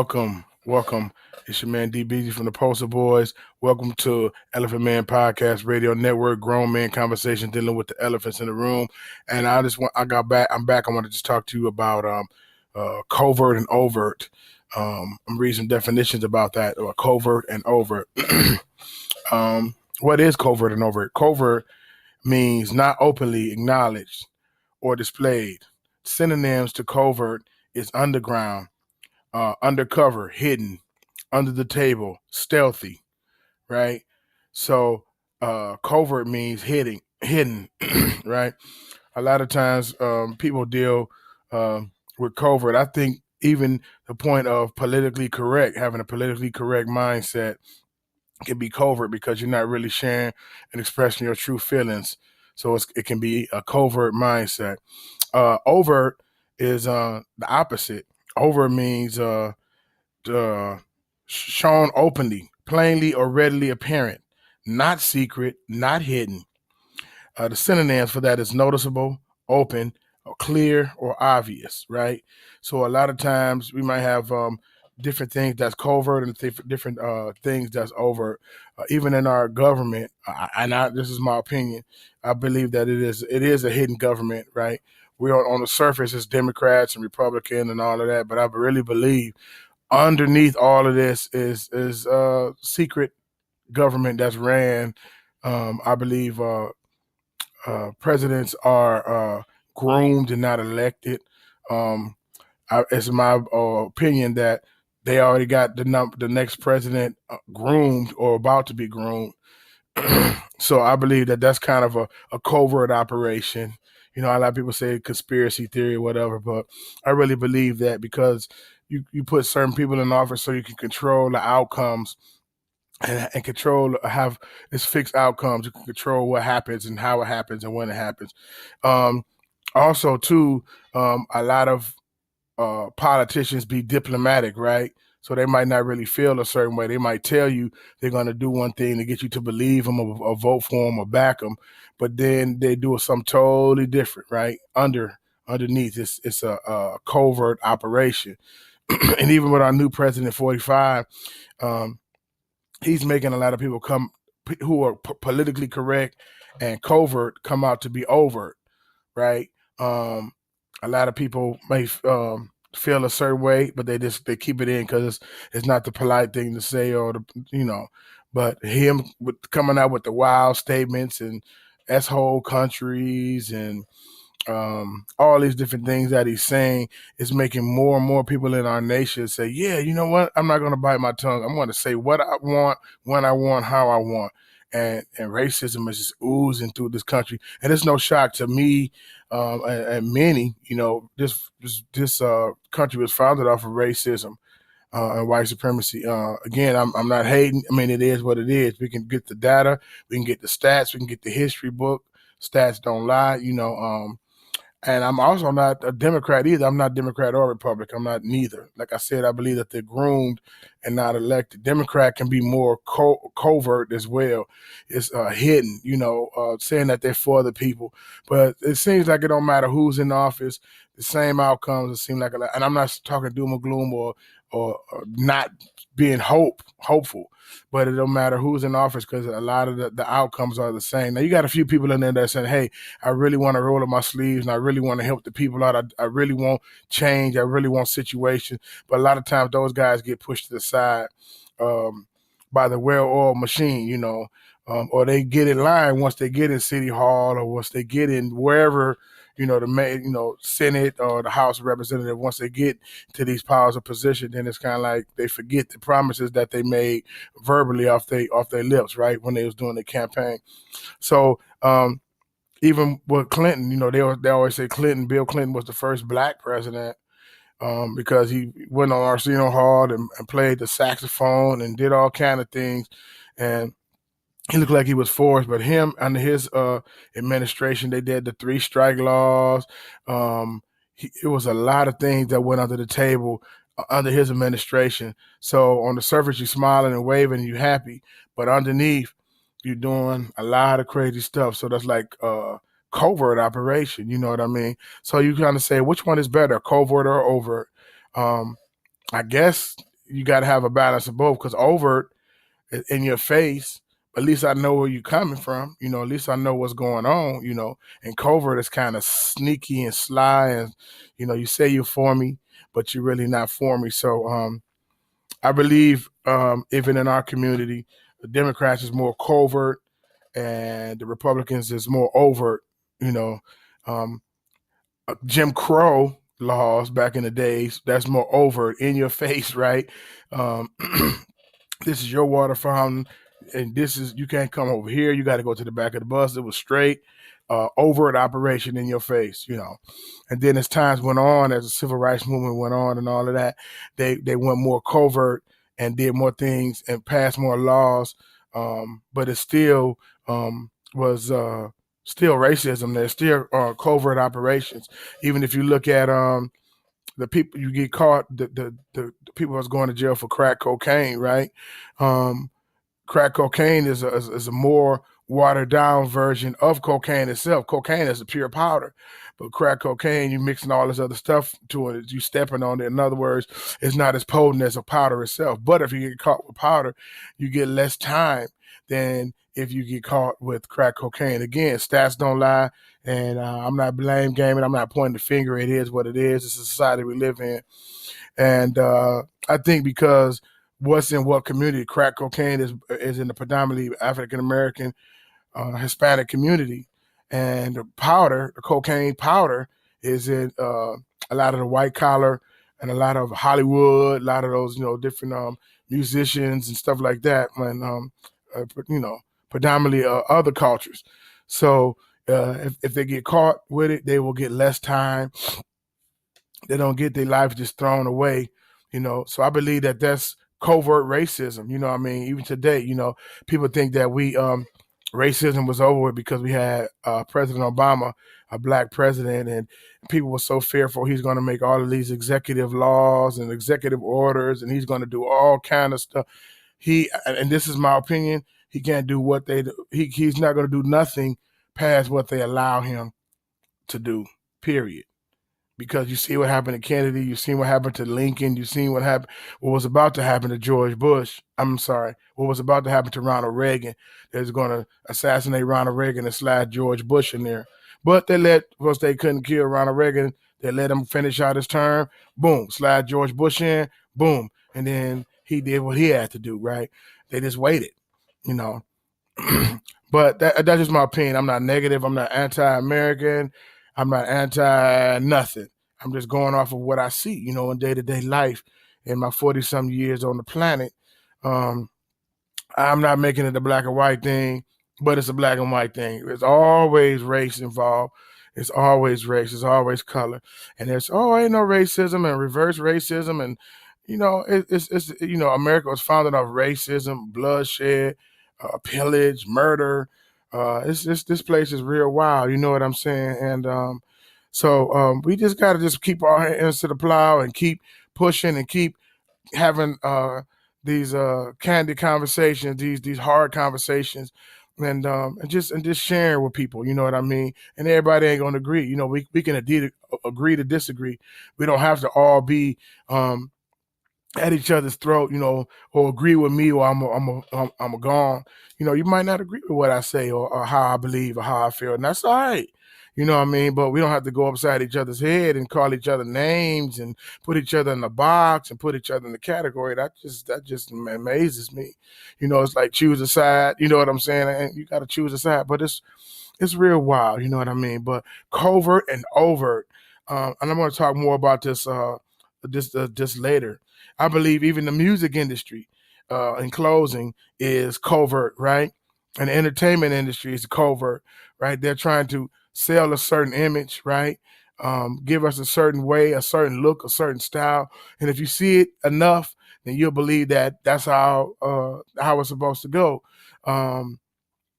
welcome. It's your man DBG from the Poster Boys. Welcome to Elephant Man Podcast Radio Network. Grown man conversation dealing with the elephants in the room. And I got back. I'm back. I want to just talk to you about covert and overt. I'm reading some definitions about that. Covert and overt. What is covert and overt? Covert means not openly acknowledged or displayed. Synonyms to covert is underground, undercover, hidden, under the table, stealthy, right? So covert means hidden, right? A lot of times people deal with covert. I think even the point of politically correct, having a politically correct mindset can be covert because you're not really sharing and expressing your true feelings. So it can be a covert mindset. Overt is the opposite. Overt means shown openly, plainly, or readily apparent, not secret, not hidden. The synonyms for that is noticeable, open, or clear, or obvious, right? So a lot of times we might have different things that's covert and different things that's overt. Even in our government, this is my opinion, I believe that it is a hidden government, right? We're on the surface as Democrats and Republican and all of that, but I really believe underneath all of this is secret government that's ran. I believe presidents are groomed and not elected. It's my opinion that they already got the next president groomed or about to be groomed. So I believe that that's kind of a covert operation. You know, a lot of people say conspiracy theory or whatever, but I really believe that because you put certain people in office so you can control the outcomes and control have its fixed outcomes. You can control what happens and how it happens and when it happens. Also, too, a lot of politicians be diplomatic, right? So they might not really feel a certain way. They might tell you they're going to do one thing to get you to believe them or vote for them or back them, but then they do something totally different, right? Underneath, it's a covert operation. And even with our new president, 45, he's making a lot of people who are politically correct and covert come out to be overt, right? A lot of people may feel a certain way, but they keep it in because it's not the polite thing to say But him coming out with the wild statements and whole countries and all these different things that he's saying is making more and more people in our nation say, yeah, you know what? I'm not going to bite my tongue. I'm going to say what I want, when I want, how I want. And racism is just oozing through this country. And it's no shock to me and many, this country was founded off of racism and white supremacy. Again, I'm not hating. I mean, it is what it is. We can get the data. We can get the stats. We can get the history book. Stats don't lie, and I'm also not a Democrat either. I'm not Democrat or Republican. I'm not neither. Like I said, I believe that they're groomed and not elected. Democrat can be more covert as well. It's hidden, saying that they're for the people. But it seems like it don't matter who's in office. The same outcomes. It seems like, and I'm not talking doom or gloom or not being hopeful. But it don't matter who's in office because a lot of the outcomes are the same. Now, you got a few people in there that are saying, hey, I really want to roll up my sleeves and I really want to help the people out. I really want change. I really want situations. But a lot of times those guys get pushed to the side by the well-oiled machine, or they get in line once they get in City Hall or once they get in wherever, the Senate or the House of Representatives, once they get to these powers of position, then it's kind of like they forget the promises that they made verbally off their lips, right, when they was doing the campaign. So even with Clinton, they always say Bill Clinton was the first black president because he went on Arsenio Hall and played the saxophone and did all kind of things. And he looked like he was forced, but him under his administration, they did the 3 strike laws. It was a lot of things that went under the table under his administration. So on the surface, you're smiling and waving and you're happy, but underneath, you're doing a lot of crazy stuff. So that's like covert operation. You know what I mean? So you kind of say, which one is better, covert or overt? I guess you got to have a balance of both, because overt in your face, at least I know where you're coming from. At least I know what's going on. And covert is kind of sneaky and sly, and you say you're for me, but you're really not for me. So I believe even in our community, the Democrats is more covert, and the Republicans is more overt. Um, Jim Crow laws back in the days, that's more overt, in your face, right? Um, this is your water fountain, and you can't come over here. You got to go to the back of the bus. It was straight, overt operation in your face, And then as times went on, as the civil rights movement went on and all of that, they went more covert and did more things and passed more laws. But it still was still racism. There's still covert operations. Even if you look at the people you get caught, the people that's going to jail for crack cocaine, right? Crack cocaine is a more watered down version of cocaine itself. Cocaine is a pure powder, but crack cocaine, you mixing all this other stuff to it, you stepping on it. In other words, it's not as potent as a powder itself. But if you get caught with powder, you get less time than if you get caught with crack cocaine. Again, stats don't lie, and I'm not blame gaming. I'm not pointing the finger. It is what it is. It's a society we live in, and I think because what's in what community, crack cocaine is in the predominantly African American, Hispanic community, and the cocaine powder, is in a lot of the white collar and a lot of Hollywood, a lot of those different musicians and stuff like that. When predominantly other cultures. So if they get caught with it, they will get less time. They don't get their life just thrown away. So I believe that that's covert racism. What I mean? Even today, people think that we racism was over with because we had President Obama, a black president, and people were so fearful he's going to make all of these executive laws and executive orders, and he's going to do all kind of stuff. And this is my opinion, he can't do what they do. He's not going to do nothing past what they allow him to do, period. Because you see what happened to Kennedy, you seen what happened to Lincoln, you seen what was about to happen to George Bush. I'm sorry, what was about to happen to Ronald Reagan. They're going to assassinate Ronald Reagan and slide George Bush in there. But because they couldn't kill Ronald Reagan, they let him finish out his term. Boom, slide George Bush in. Boom, and then he did what he had to do. Right? They just waited, But that's just my opinion. I'm not negative. I'm not anti-American. I'm not anti-nothing. I'm just going off of what I see, in day-to-day life in my 40-some years on the planet. I'm not making it a black and white thing, but it's a black and white thing. There's always race involved. It's always race. It's always color. And there's, ain't no racism and reverse racism. And, it's America was founded off racism, bloodshed, pillage, murder. This place is real wild. You know what I'm saying? And so we just got to just keep our hands to the plow and keep pushing and keep having these candid conversations, these hard conversations, and just sharing with people. You know what I mean? And everybody ain't gonna agree. We can agree to disagree. We don't have to all be at each other's throat, or agree with me, or I'm a gone. You might not agree with what I say or how I believe or how I feel, and that's all right. You know what I mean? But we don't have to go upside each other's head and call each other names and put each other in the box and put each other in the category. That just amazes me. It's like choose a side. You know what I'm saying? And you got to choose a side, but it's real wild. You know what I mean? But covert and overt, and I'm going to talk more about this later. I believe even the music industry, in closing, is covert, right? And the entertainment industry is covert, right? They're trying to sell a certain image, right? Give us a certain way, a certain look, a certain style. And if you see it enough, then you'll believe that that's how it's supposed to go.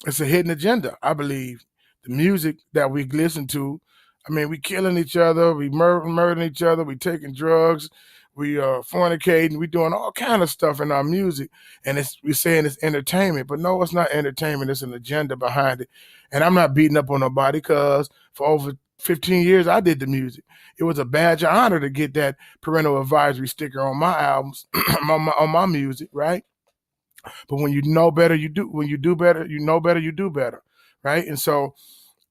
It's a hidden agenda, I believe. The music that we listen to, I mean, we killing each other, we murdering each other, we taking drugs, we fornicating, we doing all kind of stuff in our music, and we saying it's entertainment, but no, it's not entertainment. It's an agenda behind it. And I'm not beating up on nobody because for over 15 years I did the music. It was a badge of honor to get that parental advisory sticker on my albums, on my music, right? But when you know better, you do. When you do better, you know better, you do better, right? And so,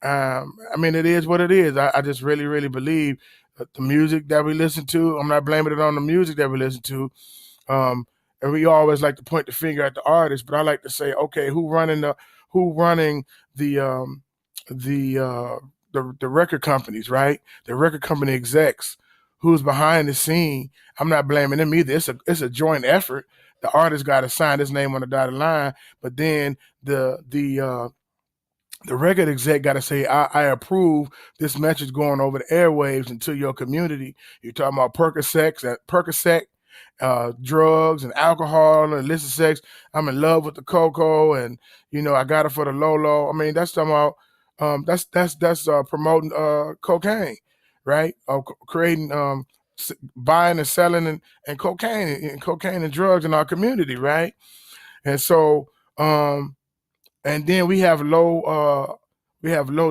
I mean, it is what it is. I just really, really believe that the music that we listen to, I'm not blaming it on the music that we listen to. And we always like to point the finger at the artist, but I like to say, okay, who running the the record companies, right? The record company execs, who's behind the scene. I'm not blaming them either. It's a joint effort. The artist got to sign his name on the dotted line, but then the record exec got to say, I approve this message going over the airwaves into your community. You're talking about Percocet, drugs and alcohol and illicit sex. I'm in love with the cocoa, and I got it for the Lolo. I mean, that's talking about that's promoting cocaine, right? Creating buying and selling and cocaine and drugs in our community, right? And so and then we have low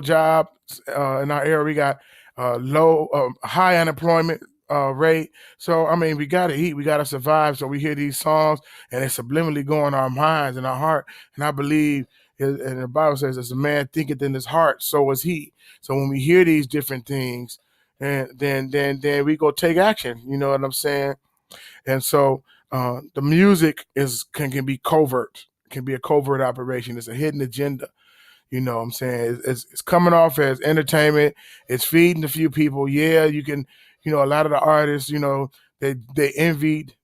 jobs in our area. We got high unemployment rate. So I mean, we gotta eat, we gotta survive. So we hear these songs, and they subliminally go in our minds and our heart. And I believe, and the Bible says, "As a man thinketh in his heart, so is he." So when we hear these different things, and then we go take action. You know what I'm saying? And so the music can be covert. It can be a covert operation. It's a hidden agenda. You know what I'm saying? It's coming off as entertainment. It's feeding a few people. Yeah, you can, a lot of the artists, they envied,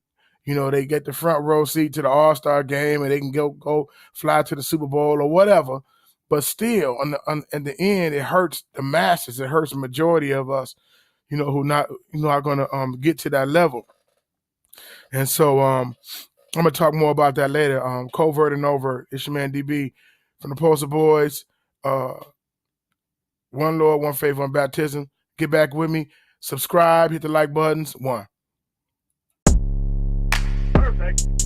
they get the front row seat to the All-Star game, and they can go fly to the Super Bowl or whatever. But still, in the end, it hurts the masses. It hurts the majority of us, who not going to get to that level. And so I'm gonna talk more about that later. Covert and Overt. It's your man DB from the Poster Boys. One Lord, one faith, one baptism. Get back with me. Subscribe. Hit the like buttons. One. Perfect.